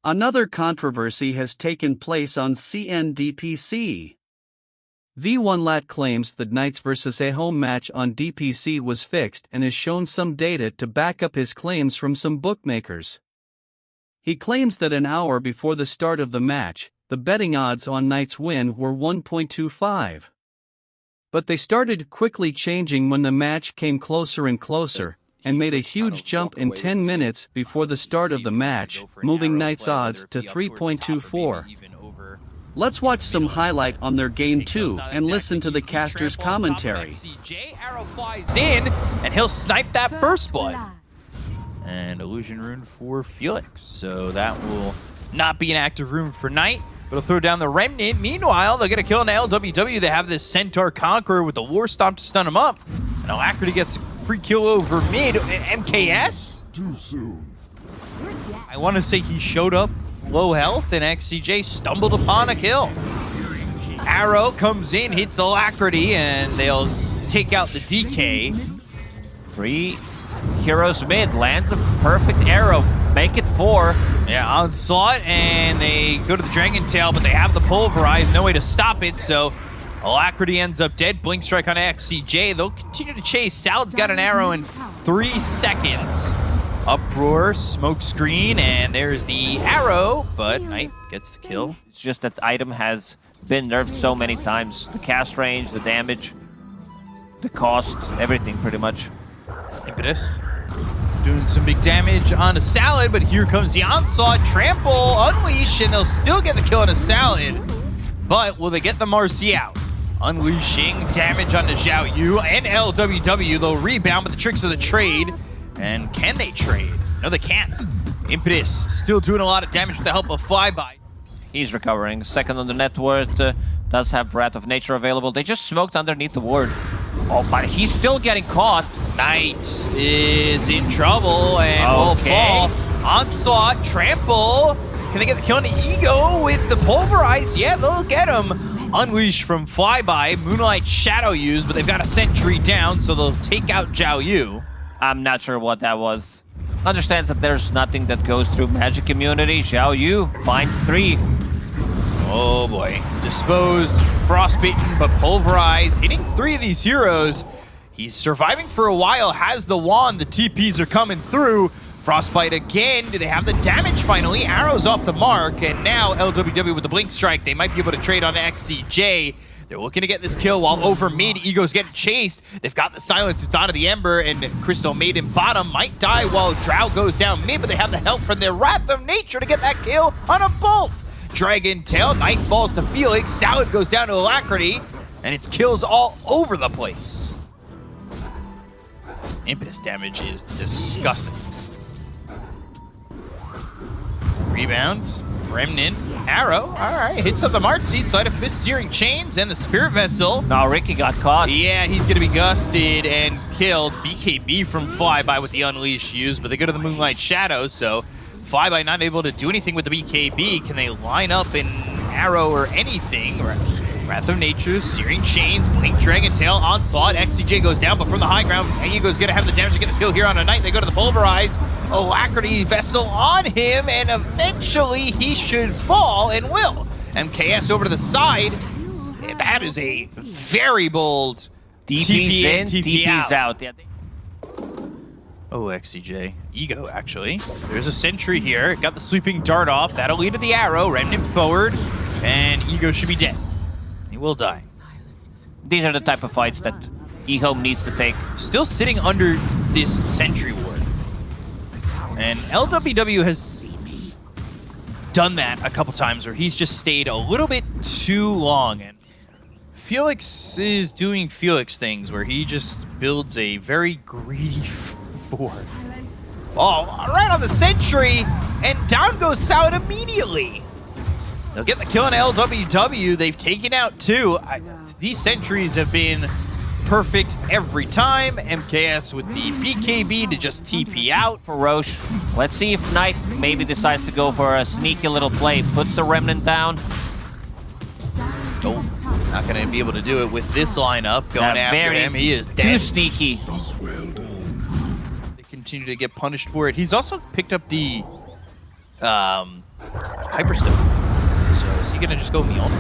Another controversy has taken place on CNDPC. V1lat claims that Knights vs EHOME Match on DPC was fixed and has shown some data to back up his claims from some bookmakers. He claims that an hour before the start of the match, the betting odds on Knights win were 1.25. But they started quickly changing when the match came closer and closer, and made a huge jump in 10 minutes before the start of the match, moving Knights odds to 3.24. Let's watch some highlight on their game 2 and listen to the caster's commentary. Arrow flies in, and he'll snipe that first blood. And illusion rune for Felix, so that will not be an active rune for Knight, but he'll throw down the Remnant. Meanwhile, they'll get a kill on LWW. They have this Centaur Conqueror with the War Stomp to stun him up. And Alacrity gets a free kill over mid. MKS? Too soon. I want to say he showed up low health, and XCJ stumbled upon a kill. Arrow comes in, hits Alacrity, and they'll take out the DK. 3 heroes mid, lands a perfect arrow, make it 4. Yeah, Onslaught, and they go to the Dragon Tail, but they have the Pulverize, no way to stop it, so Alacrity ends up dead. Blink Strike on XCJ. They'll continue to chase. Salad's got an arrow in 3 seconds. Uproar, smoke screen, and there's the arrow, but Knight gets the kill. It's just that the item has been nerfed so many times. The cast range, the damage, the cost, everything pretty much. Impetus doing some big damage on a Salad, but here comes the Onslaught. Trample, Unleash, and they'll still get the kill on a Salad. But will they get the Marcy out? Unleashing damage on the Zhao Yu and LWW. They'll rebound, but the tricks of the trade. And can they trade? No, they can't. Impetus still doing a lot of damage with the help of Flyby. He's recovering. Second on the net worth. Does have Wrath of Nature available. They just smoked underneath the ward. Oh, but he's still getting caught. Knight is in trouble and will fall. Onslaught, Trample. Can they get the kill on the Ego with the Pulverize? Yeah, they'll get him. Unleash from Flyby. Moonlight Shadow used, but they've got a sentry down, so they'll take out Zhao Yu. I'm not sure what that was. Understands that there's nothing that goes through magic immunity. Zhao Yu finds 3. Oh boy. Disposed, frostbitten, but Pulverize. Hitting 3 of these heroes. He's surviving for a while, has the wand. The TPs are coming through. Frostbite again. Do they have the damage finally? Arrows off the mark, and now LWW with the Blink Strike. They might be able to trade on XCJ. They're looking to get this kill while over mid, Ego's getting chased. They've got the silence, it's onto the Ember, and Crystal Maiden bottom might die while Drow goes down mid, but they have the help from their Wrath of Nature to get that kill on a bolt. Dragon Tail, Knight falls to Felix, Salad goes down to Alacrity, and it's kills all over the place. Impetus damage is disgusting. Rebound, Remnant, Arrow, alright, hits up the March, Sleight of Fist, Searing Chains, and the Spirit Vessel. Now Ricky got caught. Yeah, he's gonna be gusted and killed. BKB from Flyby with the Unleash used, but they go to the Moonlight Shadow, so Flyby not able to do anything with the BKB. Can they line up an Arrow or anything? Wrath of Nature, Searing Chains, Blink Dragon Tail, Onslaught. XCJ goes down, but from the high ground, Ego's gonna have the damage to get the kill here on a Knight. They go to the Pulverize. Alacrity Vessel on him, and eventually he should fall and will. MKS over to the side. That is a very bold DP's in, TP DP's out. Yeah. Oh, XCJ. Ego, actually. There's a sentry here. Got the sweeping dart off. That'll lead to the arrow. Remnant forward, and Ego should be dead. He will die. These are the type of fights that EHOME needs to take. Still sitting under this sentry ward. And LWW has done that a couple times where he's just stayed a little bit too long. And Felix is doing Felix things where he just builds a very greedy fort. Oh, right on the sentry, and down goes Salad immediately. They'll get the kill on LWW. They've taken out 2. These sentries have been perfect every time. MKS with the BKB to just TP out. For Roche. Let's see if Knight maybe decides to go for a sneaky little play. Puts the Remnant down. Nope. Not going to be able to do it with this lineup. Going after him. He is dead. Too sneaky. They continue to get punished for it. He's also picked up the Hyperstone. So is he gonna just go Meal?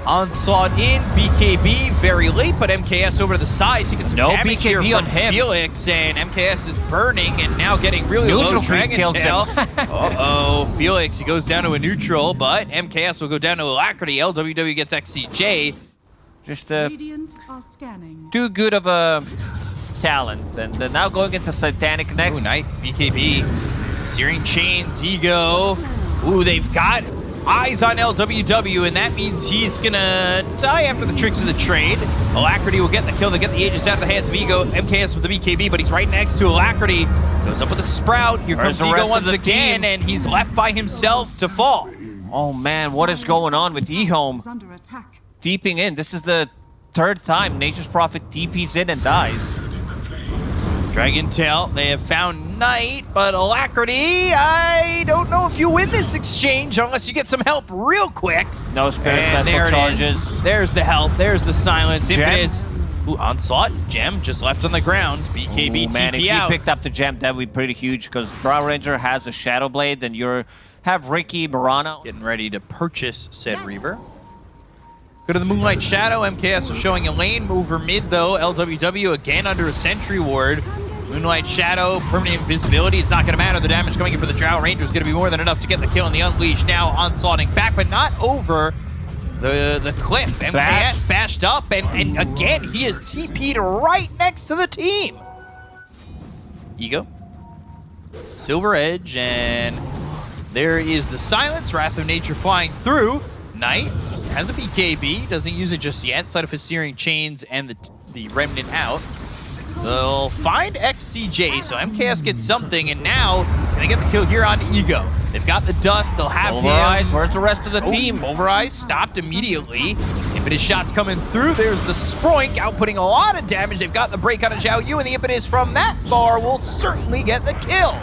Onslaught in, BKB very late, but MKS over to the side to get some damage BKB here on from him. Felix, and MKS is burning and now getting really low Dragon Tail. Uh-oh, Felix, he goes down to a neutral, but MKS will go down to Alacrity. LWW gets XCJ. Just too good of a talent, and they're now going into Satanic next. Ooh, Knight, BKB, Searing Chains, Ego. Ooh, they've got eyes on LWW, and that means he's gonna die after the tricks of the trade. Alacrity will get the kill to get the Aegis out of the hands of Ego. MKS with the BKB, but he's right next to Alacrity. Goes up with a Sprout. Here comes Ego once again, and he's left by himself to fall. Oh man, what is going on with EHOME? Deeping in. This is the third time Nature's Prophet DPs in and dies. Dragon Tail, they have found Knight, but Alacrity, I don't know if you win this exchange unless you get some help real quick. No Spirit and Vessel there it charges. is. There's the help, there's the silence. Gem. Impetus. Ooh, Onslaught, Gem just left on the ground. BKB Ooh, man, TP if he out. picked up the gem, that would be pretty huge because Drow Ranger has a Shadow Blade, and you have Ricky, Marana. Getting ready to purchase said Reaver. Go to the Moonlight Shadow. MKS is showing a lane. Over mid, though. LWW again under a Sentry Ward. Moonlight Shadow, permanent invisibility. It's not going to matter. The damage coming in for the Drow Ranger is going to be more than enough to get the kill on the Unleashed. Now onslaughting back, but not over the cliff. MKS bashed up, and again, he is TP'd right next to the team. Ego. Silver Edge, and there is the silence. Wrath of Nature flying through. Knight has a BKB, doesn't use it just yet. Side of his Searing Chains and the Remnant out. They'll find XCJ, so MKS gets something, and now can they get the kill here on Ego? They've got the dust, they'll have Pulverize. him. Where's the rest of the team? Pulverize stopped immediately. Impetus shots coming through. There's the Sproink outputting a lot of damage. They've got the break on a Zhao Yu, and the Impetus from that far will certainly get the kill.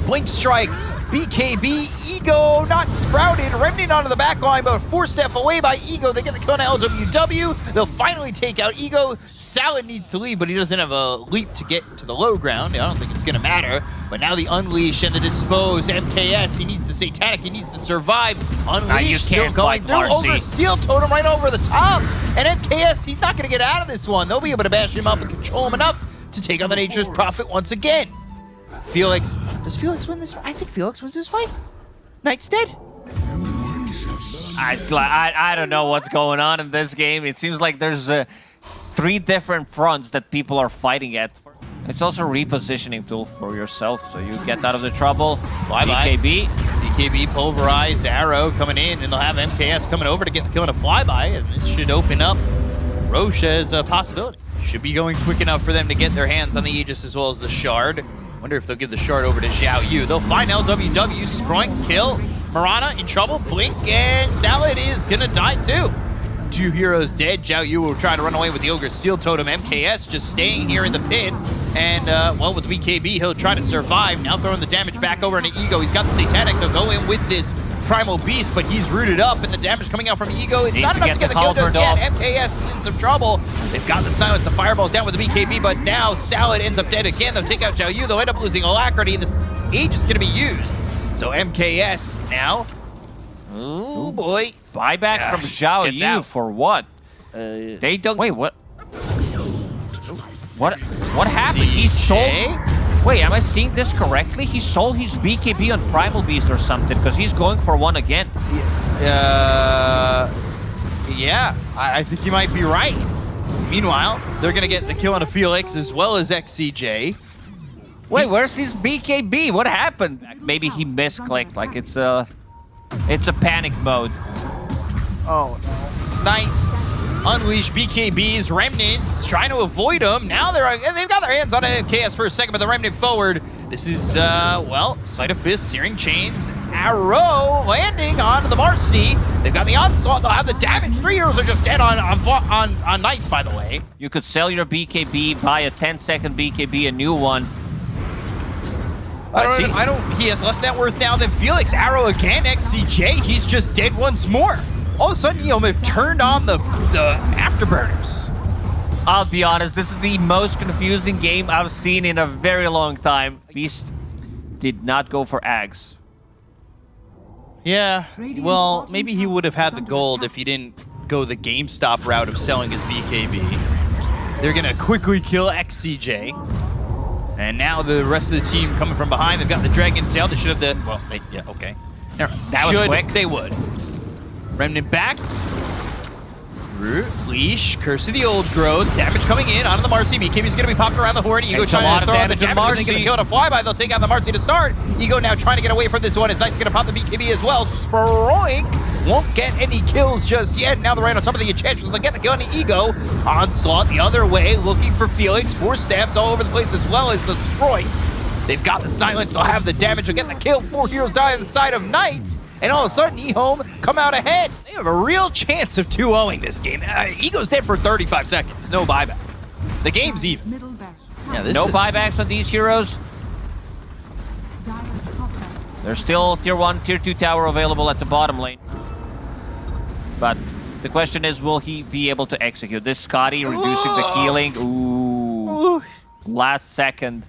Blink Strike, BKB, Ego not sprouted. Remnant onto the back line, but 4-step away by Ego. They get the kill on LWW. They'll finally take out Ego. Salad needs to leave, but he doesn't have a leap to get to the low ground. I don't think it's going to matter. But now the Unleash and the Dispose. MKS, he needs the Satanic. He needs to survive. Unleash still going through. Over Seal Totem right over the top. And MKS, he's not going to get out of this one. They'll be able to bash him up and control him enough to take on the Nature's Prophet once again. Felix, does Felix win this fight? I think Felix wins this fight. Knight's dead. I don't know what's going on in this game. It seems like there's 3 different fronts that people are fighting at. It's also a repositioning tool for yourself, so you get out of the trouble. Flyby. BKB, Pulverize, Arrow coming in, and they'll have MKS coming over to get the kill on a Flyby, and this should open up Roche as a possibility. Should be going quick enough for them to get their hands on the Aegis as well as the Shard. Wonder if they'll give the Shard over to Zhao Yu. They'll find LWW, Sproink, kill. Marana in trouble, Blink, and Salad is gonna die too. 2 heroes dead. Zhao Yu will try to run away with the Ogre's Seal Totem. MKS just staying here in the pit. And, well, with the BKB, he'll try to survive. Now throwing the damage back over into Ego. He's got the Satanic. They'll go in with this Primal Beast, but he's rooted up, and the damage coming out from Ego, it's not enough to get the kill just yet. MKS is in some trouble. They've got the silence, the fireball's down with the BKB, but now Salad ends up dead again. They'll take out Zhao Yu. They'll end up losing Alacrity, and this Age is going to be used. So MKS now. Oh boy. Buyback from Zhao Yu for what? They don't. Wait, what? What happened? He sold. Wait, am I seeing this correctly? He sold his BKB on Primal Beast or something because he's going for one again. Yeah, I think you might be right. Meanwhile, they're going to get the kill on a Felix as well as XCJ. Wait, where's his BKB? What happened? Maybe he misclicked, like it's a panic mode. Oh, no. Knight, Unleash, BKBs, Remnants, trying to avoid them. Now they've got their hands on MKS for a second, but the Remnant forward. This is, well, Sleight of Fist, Searing Chains, Arrow landing onto the Marcy. They've got the Onslaught, they'll have the damage. 3 heroes are just dead on Knights, by the way. You could sell your BKB, buy a 10-second BKB, a new one. He has less net worth now than Felix. Arrow again, XCJ, he's just dead once more. All of a sudden, EHOME turned on the afterburners. I'll be honest, this is the most confusing game I've seen in a very long time. Beast did not go for Ags. Yeah, well, maybe he would have had the gold if he didn't go the GameStop route of selling his BKB. They're going to quickly kill XCJ. And now the rest of the team coming from behind. They've got the Dragon Tail. They should have the... Well, yeah, okay. That was quick. They would. Remnant back. Leash, Curse of the Old Growth, damage coming in onto the Marcy. BKB's going to be popping around the horn. Ego trying to throw out the damage. They're going to kill it a flyby. They'll take out the Marcy to start. Ego now trying to get away from this one. His Knight's going to pop the BKB as well. Sproink won't get any kills just yet. Now they're right on top of the Enchantress. They'll get the kill on the Ego. Onslaught the other way, looking for Felix. 4 stabs all over the place as well as the Sproinks. They've got the silence. They'll have the damage. They'll get the kill. 4 heroes die on the side of Knights. And all of a sudden, EHOME come out ahead. They have a real chance of 2-0ing this game. Ego's dead for 35 seconds. No buyback. The game's even. Yeah, no buybacks on these heroes. There's still tier 1, tier 2 tower available at the bottom lane. But the question is, will he be able to execute? This Scotty reducing the healing. Ooh. Last second.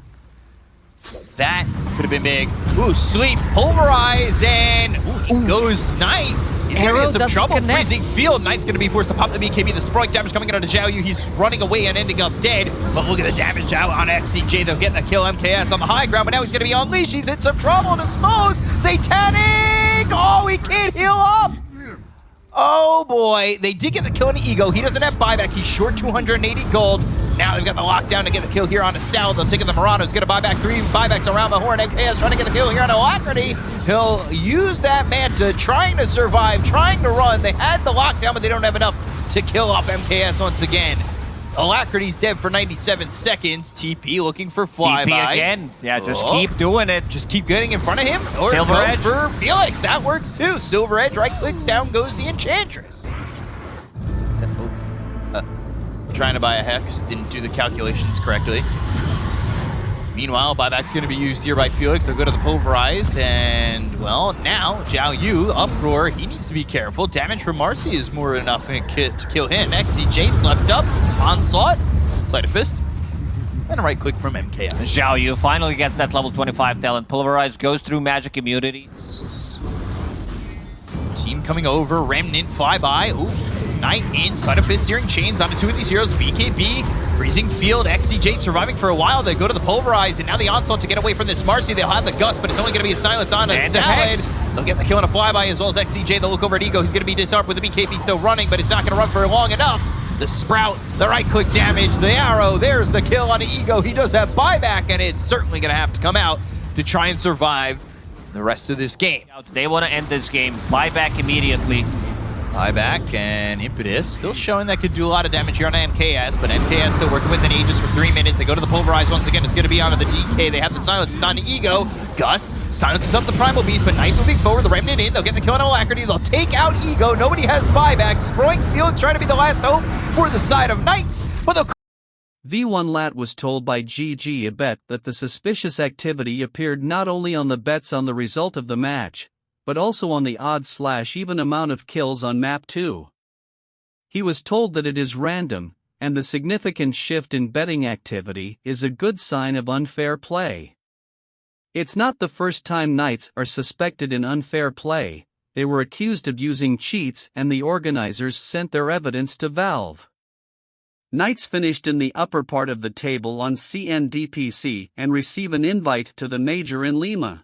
That could have been big. Ooh, sleep, pulverize, and he goes Knight. He's going to get some trouble. Freezing field. Knight's going to be forced to pop the BKB. The Sproink damage coming in onto Zhao Yu. He's running away and ending up dead. But look at the damage out on XCJ. They'll get the kill. MKS on the high ground, but now he's going to be unleashed. He's in some trouble. Dispose. Satanic. Oh, he can't heal up. Oh boy, they did get the kill on the Ego. He doesn't have buyback. He's short 280 gold. Now they've got the lockdown to get the kill here on a Sal. They'll take it the Murano. He's going to buy back 3 buybacks around the horn. MKS trying to get the kill here on Alacrity. He'll use that Manta, trying to survive, trying to run. They had the lockdown, but they don't have enough to kill off MKS once again. Alacrity's dead for 97 seconds. TP looking for flyby. TP again. Yeah, just keep doing it. Just keep getting in front of him. Or Silver Edge for Felix. That works too. Silver Edge, right clicks, down goes the Enchantress. Trying to buy a Hex. Didn't do the calculations correctly. Meanwhile, buyback's going to be used here by Felix. They'll go to the Pulverize, and, well, now, Zhao Yu, Uproar, he needs to be careful. Damage from Marcy is more than enough to kill him. XCJ slept up, Onslaught, Sleight of Fist, and a right click from MKS. Zhao Yu finally gets that level 25 talent. Pulverize goes through magic immunity. Team coming over, Remnant, flyby. Ooh. Knight in, Sleight of Fist, Searing Chains onto 2 of these heroes. BKB, Freezing Field, XCJ surviving for a while. They go to the Pulverize, and now the Onslaught to get away from this Marcy. They'll have the Gust, but it's only going to be a silence on a Salad. They'll get the kill on a flyby as well as XCJ. They'll look over at Ego. He's going to be disarmed with the BKB still running, but it's not going to run for long enough. The Sprout, the right-click damage, the arrow. There's the kill on the Ego. He does have buyback, and it's certainly going to have to come out to try and survive the rest of this game. They want to end this game. Buyback immediately. Buyback and Impetus still showing that could do a lot of damage here on MKS, but MKS still working with an Aegis for 3 minutes. They go to the Pulverize once again. It's going to be onto the DK. They have the Silence. It's on the Ego. Gust silences up the Primal Beast, but Knight moving forward. The Remnant in. They'll get the kill on Alacrity. They'll take out Ego. Nobody has buyback. Sproink Felix trying to be the last hope for the side of Knights, but they'll... V1 Lat was told by GG a bet that the suspicious activity appeared not only on the bets on the result of the match, but also on the odd/even amount of kills on map 2. He was told that it is random, and the significant shift in betting activity is a good sign of unfair play. It's not the first time Knights are suspected in unfair play. They were accused of using cheats and the organizers sent their evidence to Valve. Knights finished in the upper part of the table on CNDPC and receive an invite to the major in Lima.